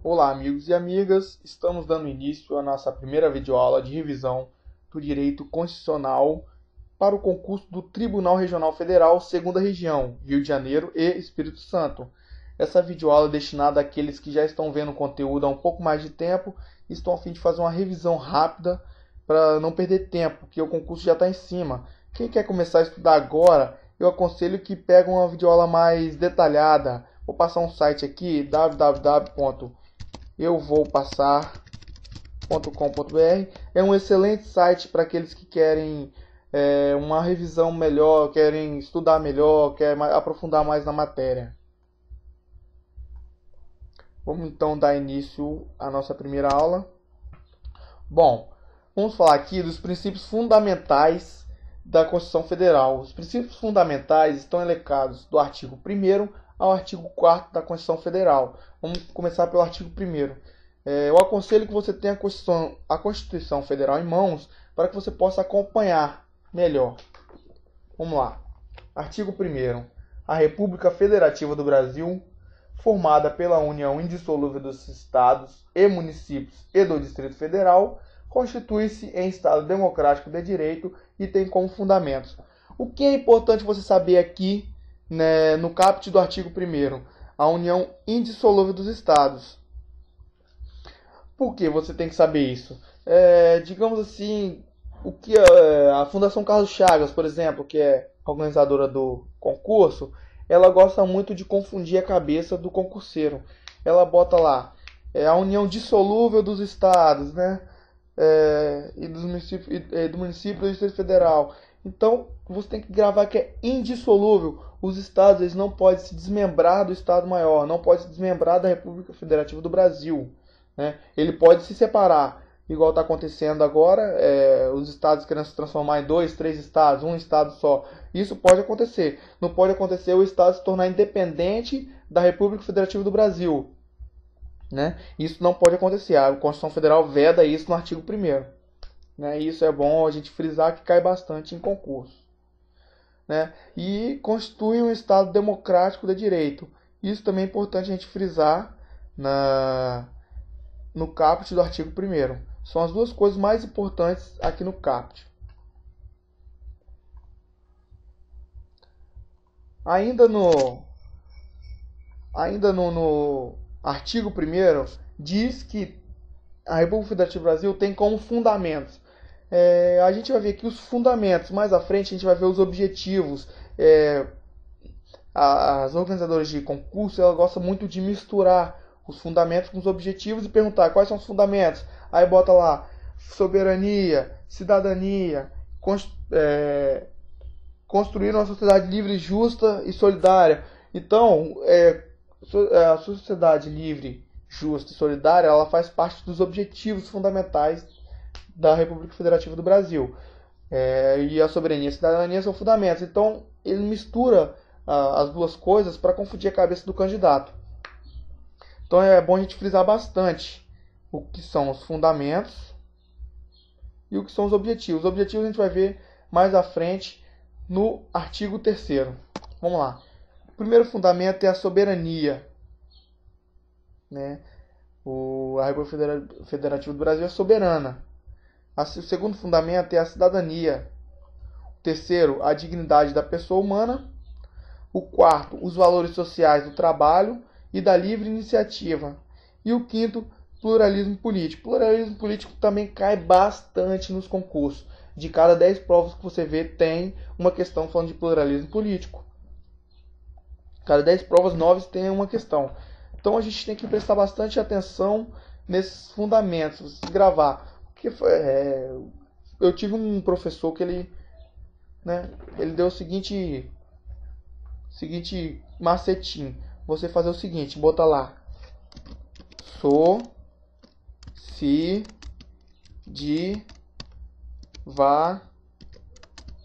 Olá amigos e amigas, estamos dando início à nossa primeira videoaula de revisão do Direito Constitucional para o concurso do Tribunal Regional Federal, 2ª Região, Rio de Janeiro e Espírito Santo. Essa videoaula é destinada àqueles que já estão vendo o conteúdo há um pouco mais de tempo e estão a fim de fazer uma revisão rápida para não perder tempo, porque o concurso já está em cima. Quem quer começar a estudar agora, eu aconselho que pegue uma videoaula mais detalhada. Vou passar um site aqui, www.euvoupassar.com.br. É um excelente site para aqueles que querem uma revisão melhor, querem estudar melhor, querem aprofundar mais na matéria. Vamos então dar início à nossa primeira aula. Bom, vamos falar aqui dos princípios fundamentais da Constituição Federal. Os princípios fundamentais estão elencados do artigo 1º ao artigo 4º da Constituição Federal. Vamos começar pelo artigo 1º. Eu aconselho que você tenha a Constituição Federal em mãos para que você possa acompanhar melhor. Vamos lá. Artigo 1º. A República Federativa do Brasil, formada pela união indissolúvel dos Estados e municípios e do Distrito Federal, constitui-se em Estado democrático de direito e tem como fundamentos. O que é importante você saber aqui, né, no caput do artigo 1º? A união indissolúvel dos Estados. Por que você tem que saber isso? Digamos assim, o que a Fundação Carlos Chagas, por exemplo, que é organizadora do concurso, ela gosta muito de confundir a cabeça do concurseiro. Ela bota lá a união dissolúvel dos estados, né? E dos municípios, do município e do Distrito Federal. Então, você tem que gravar que é indissolúvel. Os estados eles não podem se desmembrar do Estado maior, não podem se desmembrar da República Federativa do Brasil, né? Ele pode se separar, igual está acontecendo agora, os estados querendo se transformar em 2, 3 estados, um estado só. Isso pode acontecer. Não pode acontecer o estado se tornar independente da República Federativa do Brasil, né? Isso não pode acontecer. A Constituição Federal veda isso no artigo 1º. Né? Isso é bom a gente frisar, que cai bastante em concurso. Né? E constitui um Estado democrático de direito. Isso também é importante a gente frisar no caput do artigo 1º. São as duas coisas mais importantes aqui no caput. Ainda no artigo 1º, diz que a República Federativa do Brasil tem como fundamentos. A gente vai ver aqui os fundamentos. Mais à frente a gente vai ver os objetivos. As organizadoras de concurso elas gostam muito de misturar os fundamentos com os objetivos e perguntar quais são os fundamentos. Aí bota lá soberania, cidadania, construir uma sociedade livre, justa e solidária. Então, a sociedade livre, justa e solidária, ela faz parte dos objetivos fundamentais da República Federativa do Brasil. E a soberania e a cidadania são fundamentos. Então, ele mistura as duas coisas para confundir a cabeça do candidato. Então, é bom a gente frisar bastante o que são os fundamentos e o que são os objetivos. Os objetivos a gente vai ver mais à frente no artigo 3º. Vamos lá. O primeiro fundamento é a soberania. Né? A República Federativa do Brasil é soberana. O segundo fundamento é a cidadania. O terceiro, a dignidade da pessoa humana. O quarto, os valores sociais do trabalho e da livre iniciativa. E o quinto, pluralismo político. Pluralismo político também cai bastante nos concursos. De cada 10 provas que você vê, tem uma questão falando de pluralismo político. Cada 10 provas, 9 tem uma questão. Então a gente tem que prestar bastante atenção nesses fundamentos, gravar. Porque eu tive um professor que ele deu o seguinte macetinho. Você fazer o seguinte, bota lá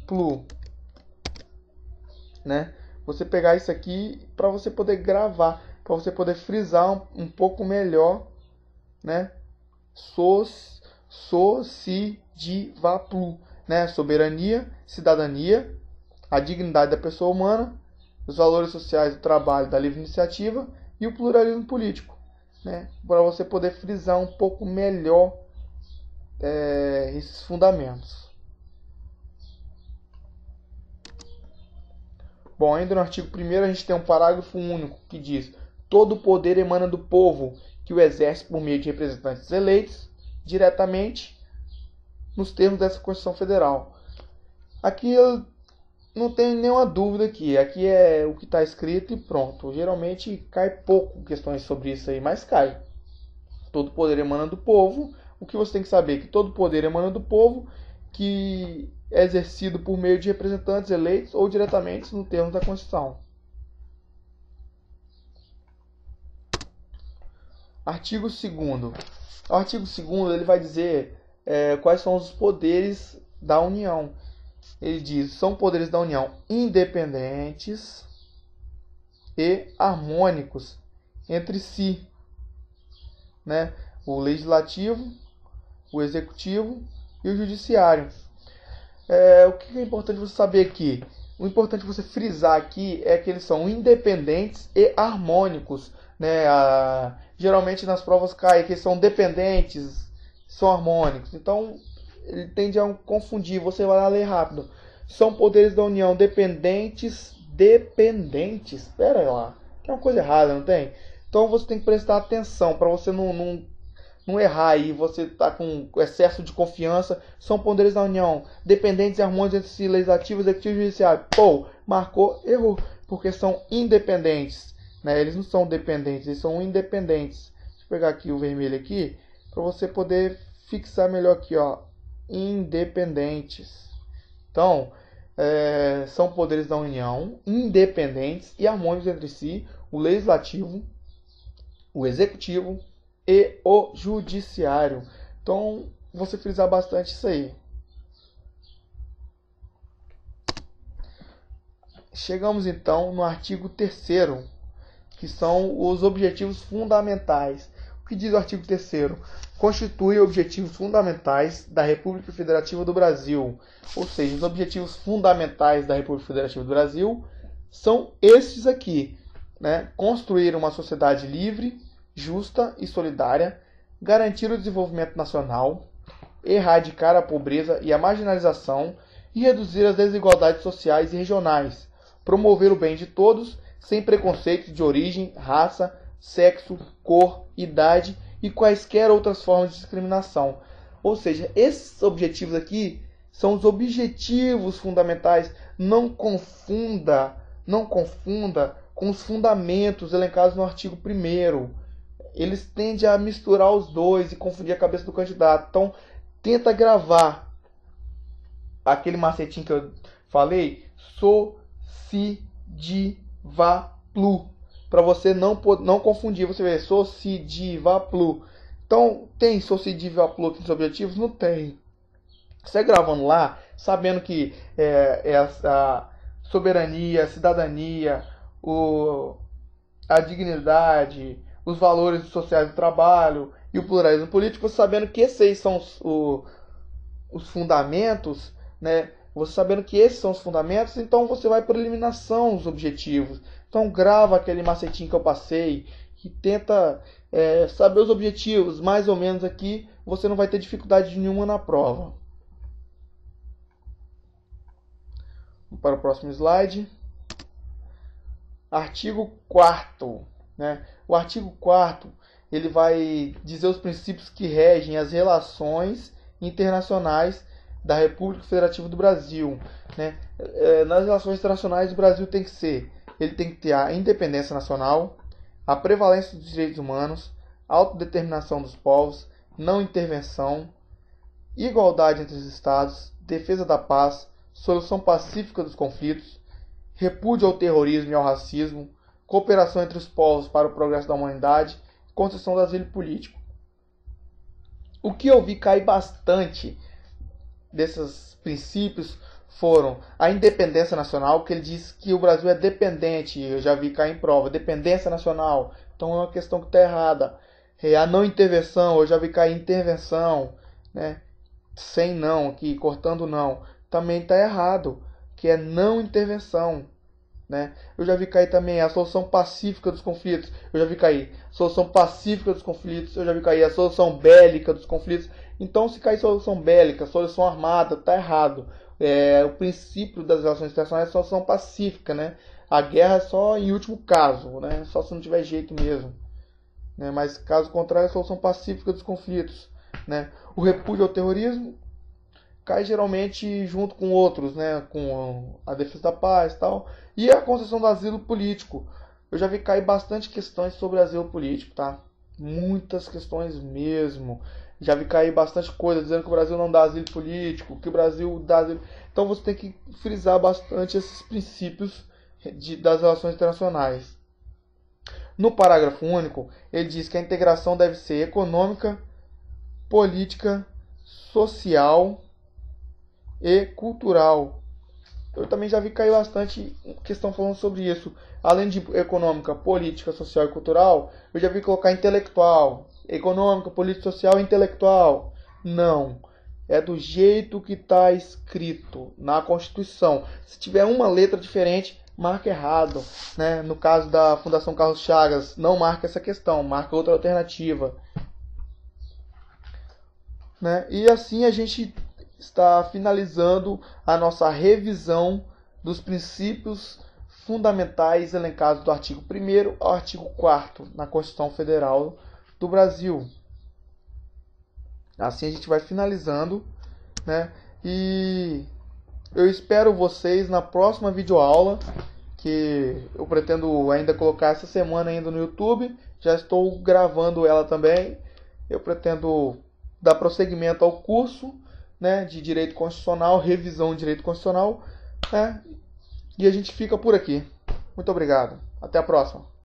plu, né? Você pegar isso aqui para você poder gravar, para você poder frisar um pouco melhor, né? Plu. né? Soberania, cidadania, a dignidade da pessoa humana, os valores sociais do trabalho, da livre iniciativa e o pluralismo político, né? Para você poder frisar um pouco melhor esses fundamentos. Bom, ainda no artigo 1º a gente tem um parágrafo único que diz: todo o poder emana do povo, que o exerce por meio de representantes eleitos diretamente nos termos dessa Constituição Federal. Aqui eu não tenho nenhuma dúvida aqui é o que está escrito e pronto. Geralmente cai pouco questões sobre isso aí, mas cai. Todo poder emana do povo. O que você tem que saber é que todo poder emana do povo, que é exercido por meio de representantes eleitos ou diretamente no termo da Constituição. Artigo 2º. O artigo 2º ele vai dizer quais são os poderes da União. Ele diz: são poderes da União independentes e harmônicos entre si, né? O legislativo, o executivo e o judiciário. O que é importante você saber aqui? O importante você frisar aqui é que eles são independentes e harmônicos, né? Geralmente nas provas cai que eles são dependentes, são harmônicos. Então ele tende a confundir, você vai lá ler rápido. São poderes da União dependentes. Espera lá, tem uma coisa errada, não tem? Então você tem que prestar atenção para você não errar aí, você tá com excesso de confiança. São poderes da União dependentes e harmônicos entre si, legislativo, executivo e judiciário. Pô, marcou, errou, porque são independentes, né? Eles não são dependentes, eles são independentes. Deixa eu pegar aqui o vermelho aqui para você poder fixar melhor aqui, ó. Independentes. Então, são poderes da União independentes e harmônicos entre si, o legislativo, o executivo e o judiciário. Então, você frisar bastante isso aí. Chegamos então no artigo 3º, que são os objetivos fundamentais. O que diz o artigo 3º? Constitui objetivos fundamentais da República Federativa do Brasil. Ou seja, os objetivos fundamentais da República Federativa do Brasil são estes aqui, né? Construir uma sociedade livre, justa e solidária, garantir o desenvolvimento nacional, erradicar a pobreza e a marginalização e reduzir as desigualdades sociais e regionais, promover o bem de todos, sem preconceitos de origem, raça, sexo, cor, idade e quaisquer outras formas de discriminação. Ou seja, esses objetivos aqui são os objetivos fundamentais. Não confunda com os fundamentos elencados no artigo 1º. Eles tendem a misturar os dois e confundir a cabeça do candidato. Então, tenta gravar aquele macetinho que eu falei, so, si, di, va, plu, para você não confundir. Você vê, so, si, di, va, plu. Então, tem so, si, di, va, plu aqui nos objetivos? Não tem. Você gravando lá, sabendo que a soberania, a cidadania, a dignidade, os valores sociais do trabalho e o pluralismo político, você sabendo que esses são os fundamentos, né? Você sabendo que esses são os fundamentos, então você vai por eliminação os objetivos. Então grava aquele macetinho que eu passei e tenta saber os objetivos, mais ou menos aqui, você não vai ter dificuldade nenhuma na prova. Vamos para o próximo slide. Artigo 4º, né? O artigo 4º ele vai dizer os princípios que regem as relações internacionais da República Federativa do Brasil, né? Nas relações internacionais, o Brasil tem que ter a independência nacional, a prevalência dos direitos humanos, a autodeterminação dos povos, não intervenção, igualdade entre os estados, defesa da paz, solução pacífica dos conflitos, repúdio ao terrorismo e ao racismo, cooperação entre os povos para o progresso da humanidade, concessão do asilo político. O que eu vi cair bastante desses princípios foram a independência nacional, que ele diz que o Brasil é dependente, eu já vi cair em prova, dependência nacional, então é uma questão que está errada. A não intervenção, eu já vi cair intervenção, né? sem não, aqui cortando não, também está errado, que é não intervenção, né? Eu já vi cair também a solução pacífica dos conflitos, eu já vi cair solução pacífica dos conflitos, eu já vi cair a solução bélica dos conflitos. Então, se cair solução bélica, solução armada, está errado. O princípio das relações internacionais é solução pacífica, né? A guerra é só em último caso, né? Só se não tiver jeito mesmo, né? Mas caso contrário, é a solução pacífica dos conflitos, né? O repúdio ao terrorismo cai geralmente junto com outros, né? Com a defesa da paz e tal. E a concessão do asilo político. Eu já vi cair bastante questões sobre asilo político, tá? Muitas questões mesmo. Já vi cair bastante coisa dizendo que o Brasil não dá asilo político, que o Brasil dá asilo... Então você tem que frisar bastante esses princípios das relações internacionais. No parágrafo único, ele diz que a integração deve ser econômica, política, social e cultural. Eu também já vi cair bastante questão falando sobre isso. Além de econômica, política, social e cultural, eu já vi colocar intelectual. Econômica, política, social e intelectual. Não. É do jeito que está escrito na Constituição. Se tiver uma letra diferente, marca errado, né? No caso da Fundação Carlos Chagas, não marca essa questão, marca outra alternativa, né? E assim a gente está finalizando a nossa revisão dos princípios fundamentais elencados do artigo 1º ao artigo 4º na Constituição Federal do Brasil. Assim a gente vai finalizando, né? E eu espero vocês na próxima videoaula, que eu pretendo ainda colocar essa semana ainda no YouTube. Já estou gravando ela também. Eu pretendo dar prosseguimento ao curso, né, de Direito Constitucional, revisão de Direito Constitucional, né? E a gente fica por aqui. Muito obrigado. Até a próxima.